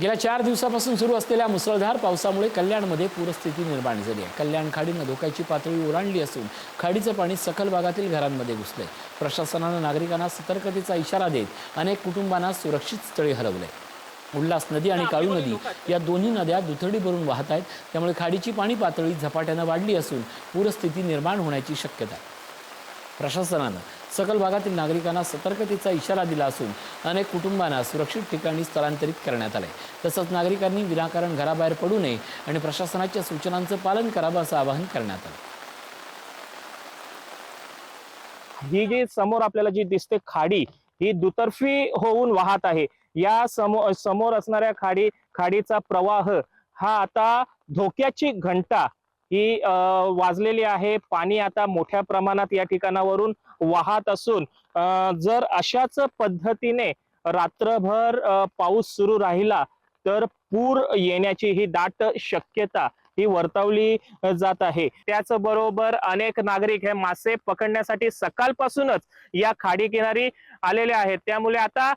गेल्या 4 दिवसापासून सुरू असलेल्या मुसळधार पावसामुळे कल्याणमध्ये पूरस्थिती निर्माण झाली आहे। कल्याण खाडीनं धोक्याची पातळी ओलांडली असून खाडीचं पाणी सखल भागातील घरांमध्ये घुसलंय। प्रशासनानं नागरिकांना सतर्कतेचा इशारा देत अनेक कुटुंबांना सुरक्षित स्थळी हलवलंय। उल्हास नदी आणि काळू नदी या दोन्ही नद्या दुथडी भरून वाहत आहेत, त्यामुळे खाडीची पाणी पातळी झपाट्यानं वाढली असून पूरस्थिती निर्माण होण्याची शक्यता आहे। प्रशासनानं सखल भागातील नागरिकांना सतर्कतेचा इशारा दिला असून अनेक कुटुंबांना सुरक्षित ठिकाणी स्थलांतरित करण्यात आले। तसंच नागरिकांनी विनाकारण घराबाहेर पडू नये आणि प्रशासनाच्या सूचनांचं पालन करावं असं आवाहन करण्यात आलं। ही जी समोर आपल्याला जी दिसते खाडी ही दुतर्फी होऊन वाहत आहे। या समोर असणाऱ्या खाडीचा प्रवाह हा आता धोक्याची घंटा ही वाजलेली आहे। पाणी आता मोठ्या प्रमाणात या ठिकाणावरून वाहत असून जर अशाच पद्धतीने रात्रभर पाऊस सुरू राहिला तर पूर येण्याची ही दाट शक्यता ही वर्तवली जात आहे। त्याचबरोबर अनेक नागरिक हे मासे पकडण्यासाठी सकाळपासूनच या खाडी किनारी आलेले आहेत। त्यामुळे आता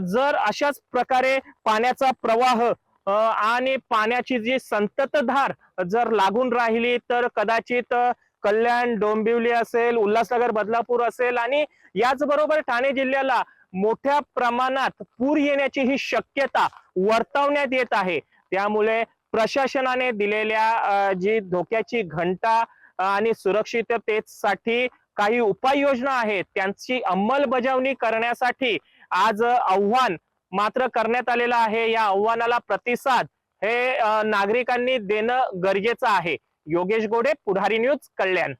जर अशाच प्रकारे पाण्याचा प्रवाह आणि पाण्याची जी संततधार जर लागून राहिली तर कदाचित कल्याण, डोंबिवली असेल, उल्हासनगर, बदलापूर असेल आणि याचबरोबर ठाणे जिल्ह्याला मोठ्या प्रमाणात पूर येण्याची ही शक्यता वर्तवण्यात येत आहे। त्यामुळे प्रशासनाने दिलेल्या जी धोक्याची घंटा आणि सुरक्षिततेसाठी काही उपाययोजना आहेत त्यांची अंमलबजावणी करण्यासाठी आज आव्हान मात्र करण्यात आलेलं आहे। या आव्हानाला प्रतिसाद हे नागरिकांनी देणं गरजेचं आहे। योगेश गोडे, पुढारी न्यूज, कल्याण।